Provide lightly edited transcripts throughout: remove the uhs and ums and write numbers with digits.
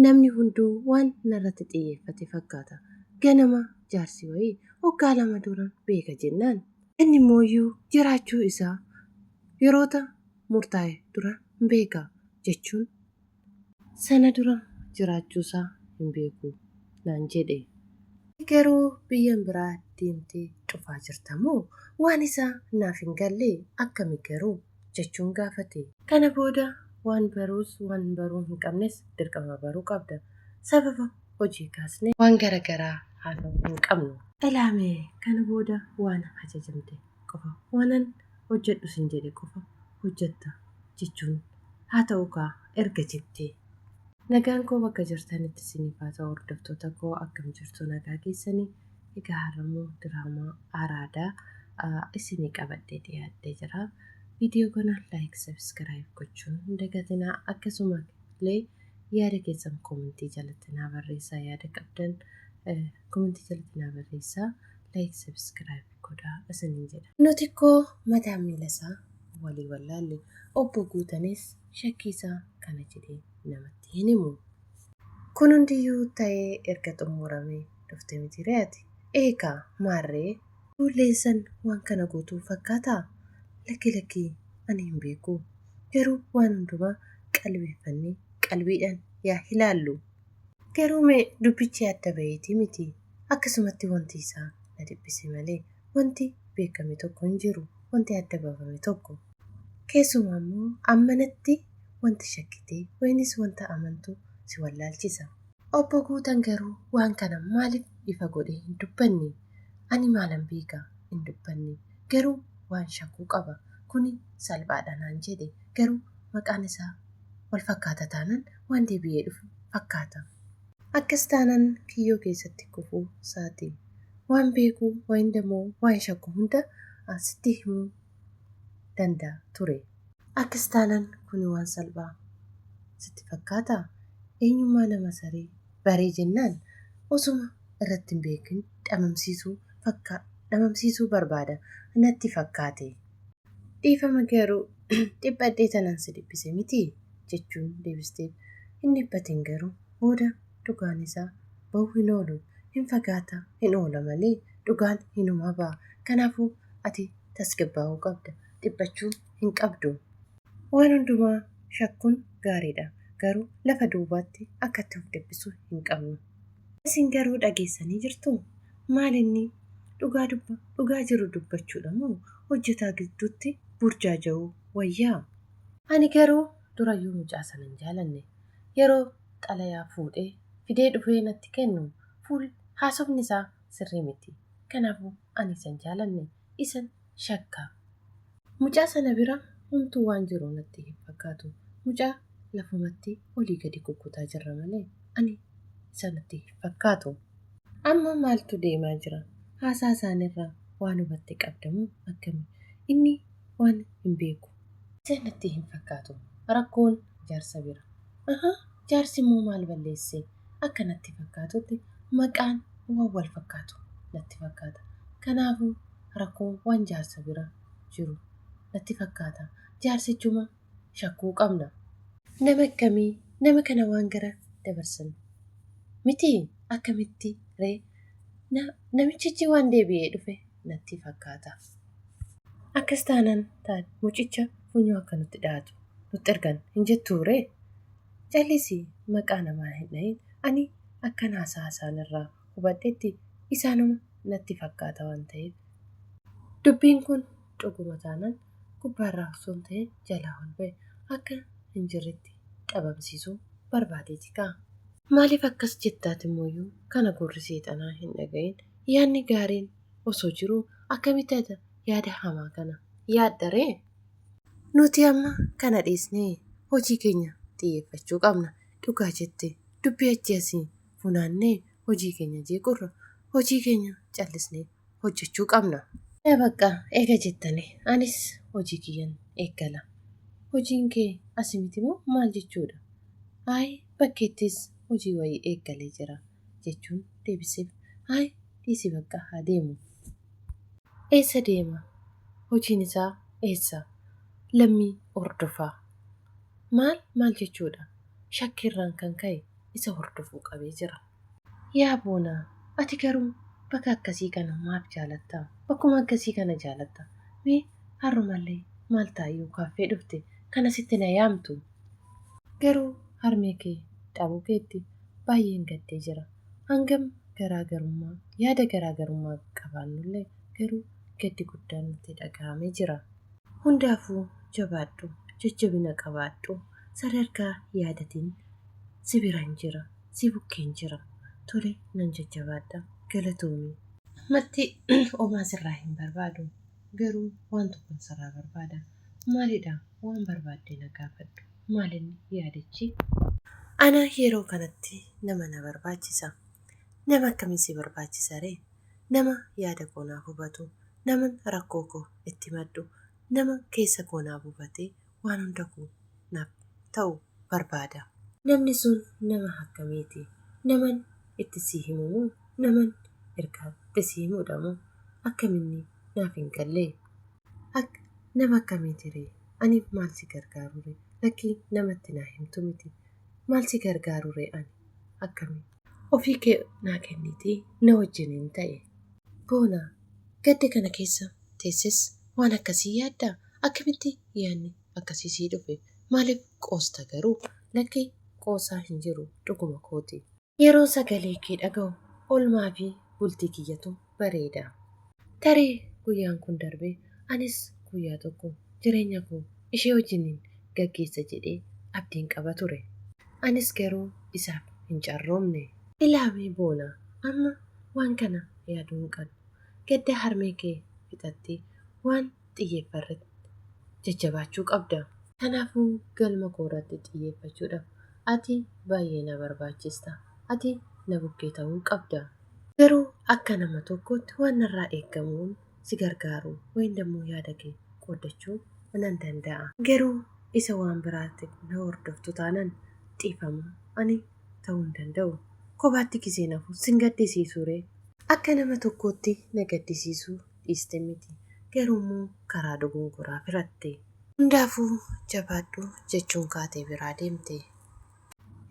Namni hunduu waan narratti xiyyeeffate fakkaata. Ganama jaarsi wayii waggaa 2 dura beeka jennaan inni immoo jiraachuu isaa yeroota murtaa'e dura hin beeka jechuun sana dura jiraachuu isaa hin beeku naan jedhe. Garuu biyya biraa deemtee cufaa jirta moo waan isaa naaf hin galle akkami garuu jechuun gaafate. Kana booda waan baruus waan baruu hin qabnes dirqama baruu qabda. Sababa hojii kaasnee waan garagaraa haasa'uu hin qabnu. Ilaamee kana booda waan ajajamte qofa waanan hojjedhu sin jedhe qofa hojjetta jechuun haa ta'u kaa erga jettee. Nagaan koo bakka jirtanitti isiniif haa ta'u hordoftoota koo akkam jirtu nagaa keessanii. Egaa har'ammoo diraamaa Araadaa isinii qabadhee dhiyaadhee jira. Viidiyoo kana like subscribe gochuun hin dagatinaa. Akkasuma illee yaada keessan komentii jalatti naa barreessaa. Yaada qabdan komentii jalatti naa barreessaa. Like subscribe godhaa isiniin jedha. Nuti koo mataa miila isaa walii wallaalle obbo Guutanis shakkiisaa kana jedhee namatti hin himu. Kun hundiyyuu ta'ee erga xumuramee dhufte miti re'ati. Eegaa maarree fuulleessan waan kana guutuu fakkaataa? Lakki ani hin beeku. Garuu waan hundumaa qalbeeffannee qalbiidhaan yaa ilaallu. Garuu mee dubbichi adda baheetii miti. Akkasumatti wanti isaa na dhibbise malee wanti beekame tokko hin jiru. Wanti adda baafame tokko. Keessumaa immoo ammanatti wanti shakkitee wayinis wanta amantu si wallaalchisa. Obbo Guutan garuu waan kana maaliif ifa godhee hin dubbanne? Ani maalan beeka hin dubbanne? Garuu waan shakkuu qaba. Kuni salphaadha naan jedhe. Garuu maqaan isaa wal fakkaata taanaan waan deebi'ee dhufu fakkaata. Akkas taanaan kiyyoo keessatti kufuu isaati. Waan beekuu waan deemoo waan shakku hunda asitti himuu danda'a ture. Akkas taanaan kuni waan salphaa sitti fakkaata. Eenyummaa nama saree baree jennaan osuma irratti hin beekin dhamamsiisuu barbaada natti fakkaate. Dhiifama garuu dhibbadhee tanaan si dhibbise miti jechuun deebistee hin dhibbatin garuu booda dhugaan isaa bahuu hin oolu. Hin fagaata hin oola malee dhugaan hinuma ba'a. Kanaafuu ati tasgabbaa'uu qabda. Dhibbachuu hin qabdu. Waan hundumaa shakkuun gaariidha. Garuu lafa duubaatti akkatti of deebisuu hin qabnu. Isin garuu dhageessanii jirtu? Maal inni dhugaa jiru dubbachuudha moo hojjetaa gidduutti burjaaja'uu wayyaa? Ani garuu durayyuu mucaa sana hin jaalanne. Yeroo xalayaa fuudhee fidee dhufee natti kennu haasofni isaa sirrii miti. Kanaafuu ani isan jaalanne isan shakka. Mucaa sana bira homtuu waan jiru natti hin fakkaatu. Mucaa lafumatti olii gadi kukkutaa jirra malee ani sanatti hin fakkaatu. Amma maaltu deemaa jira? Haasaa isaanirraa waan hubatte qabdamu akkami? Inni waan hin beeku. Sanatti hin fakkaatu. Rakkoon jaarsa bira. Jaarsi immoo maal balleesse? Akka natti fakkaatutti maqaan waan wal fakkaatu natti fakkaata. Kanaafuu rakkoon waan jaarsa bira jiru natti fakkaata. Jaarsichuma shakkuu qabna. Nama akkamii nama kana waan gara dabarsan miti akkamitti ree namichichi waan deebi'ee dhufe natti fakkaata. Akkas taanaan mucicha funyoo akka nutti dhaatu nutti ergan hin jettuu ree? Callisii maqaa namaa hin dhahin ani akkan haasaa isaanirraa hubadhetti isaanuma natti fakkaata waan ta'eef. Dubbiin kun dhuguma taanaan gubbaarraa osoo hin ta'in jalaa ol ba'e akka hin jirretti dhabamsiisuu barbaadeeti kaa. Maaliif akkas jettaati immoo kana gurri seexanaa hin dhagahin? Yaadni gaariin osoo jiruu akkamitti yaada hamaa kana yaadda ree? Nuti amma kana dhiisnee hojii keenya xiyyeeffachuu qabna. Dhugaa jette dubbii achi asii funaannee hojii keenya jeequrra hojii keenya callisnee hojjechuu qabna. Bakka eega jettanii anis hojii kiyyan eeggala. Hojiin kee asii miti moo maal jechuudha? Bakkeettis hojii wayii eeggalee jira jechuun deebiseef dhiisii bakka haa deemu. Eessa deema? Hojiin isaa eessa? Lammii hordofaa. Maal jechuudha? Shakkirraan kan ka'e isa hordofuu qabee jira. Yaa boonaa, ati garuu bakka akkasii kana maaf jaalatta? Bakkuma akkasii kana jaalatta? Mee har'umallee maal taayyuu kaaffee dhufte kana sitti na yaamtu? Garuu harmee kee dhabuu keetti baay'een gaddee jira. Hangam yaada garaagarummaa qabaannullee garuu gaddi guddaan nutti dhaga'amee jira. Hundaafuu jabaadhu, jajjabina qabaadhu. Sadarkaa yaadatiin si biraan jira, si bukkeen jira. Tole nan jajjabaadha, galatoomii. Marti homaa sirraa hin barbaadu, garuu waan tokkon sirraa barbaada. Maalidha waan barbaadde na gaafadhu? Maalinni yaadichi? Ana yeroo kanatti nama na barbaachisa. Nama akkamiin si barbaachisa ree? Nama yaada koo naaf hubatu, nama rakkoo koo itti maddu, nama keessa koo naaf hubatee waan hunda koo naaf ta'u barbaada. Namni sun nama akkamiiti? Naman itti si himu, naman ergaatti si himudha akkamiin naaf hin galle? Nama akkamiiti ree? Ani maal si gargaaru ree? Lakkii namatti naa himtu miti. Maal si gargaaru ree ani? Akkamiin? Ofii kee naa kennitii na wajjiniin ta'e. Boonaa, gaddi kana keessa teesses waan akkasii yaaddaa? Akkamitti yaadni akkasii sii dhufe? Maaliif qoosta garuu? Lakkii qoosaa hin jiru, dhuguma kooti. Yeroo sagalee kee dhaga'u olmaa fi bultii kiyyatu bareeda. Tarii guyyaan kun darbee anis guyyaa tokko jireenya koo ishee wajjiniin gaggeessa jedhee abdiin qaba ture. Anis garuu isaaf hin carroomne. Ilaamee boonaa, amma waan kana yaaduu hin qabu. Gadda harmee kee fixattee waan xiyyeeffarratti jajjabaachuu qabda. Kanaafuu galma koo irratti xiyyeeffachuudhaaf ati baay'ee na barbaachista. Ati na bukkee ta'uu qabda. Garuu akka nama tokkotti waan narraa eegamuun si gargaaru wayindammoo yaada kee qooddachuu nan danda'a. Garuu isa waan biraatti na hordoftu taanaan xiifama ani ta'uu hin danda'u. Kophaatti kisee nafu sin gaddisiisu ree? Akka nama tokkootti na gaddisiisuu dhiiste miti. Garuummoo karaa dogongoraa firatte. Hundaafuu jabaadhu jechuun kaatee biraa deemte.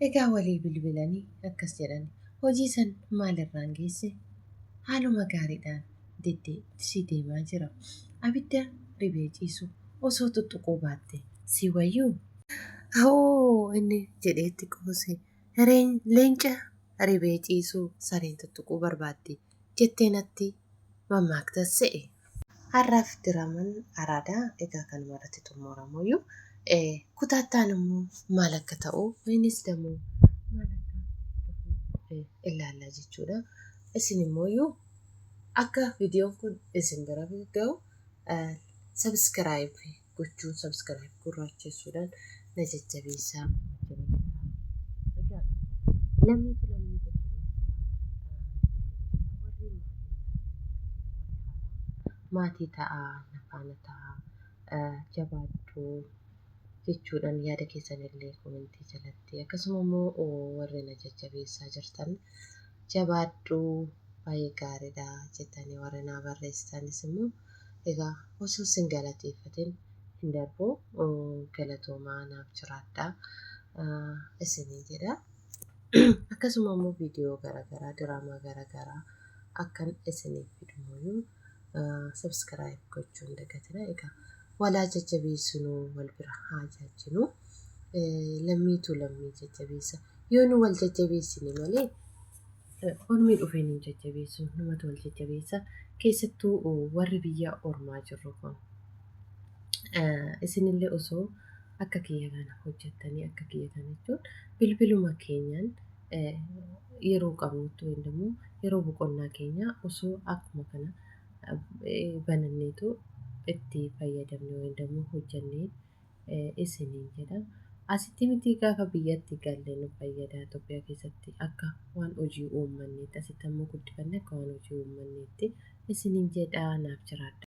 Egaa walii bilbilanii akkas jedhan. Hojii san maalirraan geesse? Haaluma gaariidhaan si deemaa jira. Abidda ribee ciisu osoo tuttuquu baatte si wayyuu? Hoo inni jedheetti qoose. Leenca ribee ciisuu sareen tuttuquu barbaadde jettee natti mammaaktas se'e. Har'aaf diraamaan araadaa egaa kanuma irratti xumuramuyyuu kutaattaan immoo maal akka ta'u innis dammoo maal akka ta'u ilaallaa jechuudha. Isin immoo akka viidiyoon kun isin bira ga'u sabskiraayib gurraacheessuudhaan na jajjabeessaa. Lammiitu lammii maatii ta'aa, nafaana ta'aa, jabaadhuu jechuudhaan yaada keessanillee komentii jalatti akkasuma immoo warri na jajjabeessaa jirtan jabaadhuu baay'ee gaariidha jettanii warri na barreessitanis immoo egaa osoo isin galateeffatin hin darbu galatoomaa naaf jiraadhaa isiniin jedha. Akkasuma immoo viidiyoo garaagaraa diraamaa garaagaraa akkan isiniif fidumuyyuu subscribe gochuun dagatina. Egaa walaa jajjabeessinuu wal bira haa jaajjinu. Lammiitu lammii jajjabeessa. Yoo nu wal jajjabeessine malee ormi dhufee nu jajjabeessu numatu wal jajjabeessa. Keessattuu warri biyya ormaa jirru kun isinillee osoo akka kiyya kana hojjettanii akka kiyya kana jechuun bilbiluma keenyaan yeroo qabnutti wayindammoo yeroo boqonnaa keenya osoo akkuma kana bananneetu itti fayyadamne wayindammoo hojjannee isiniin jedha. Asitti miti gaafa biyyatti galle nu fayyada Itoophiyaa keessatti akka waan hojii uummanneetti asitti ammoo guddifanne akka waan hojii uummanneetti isiniin jedha naaf jiraadha.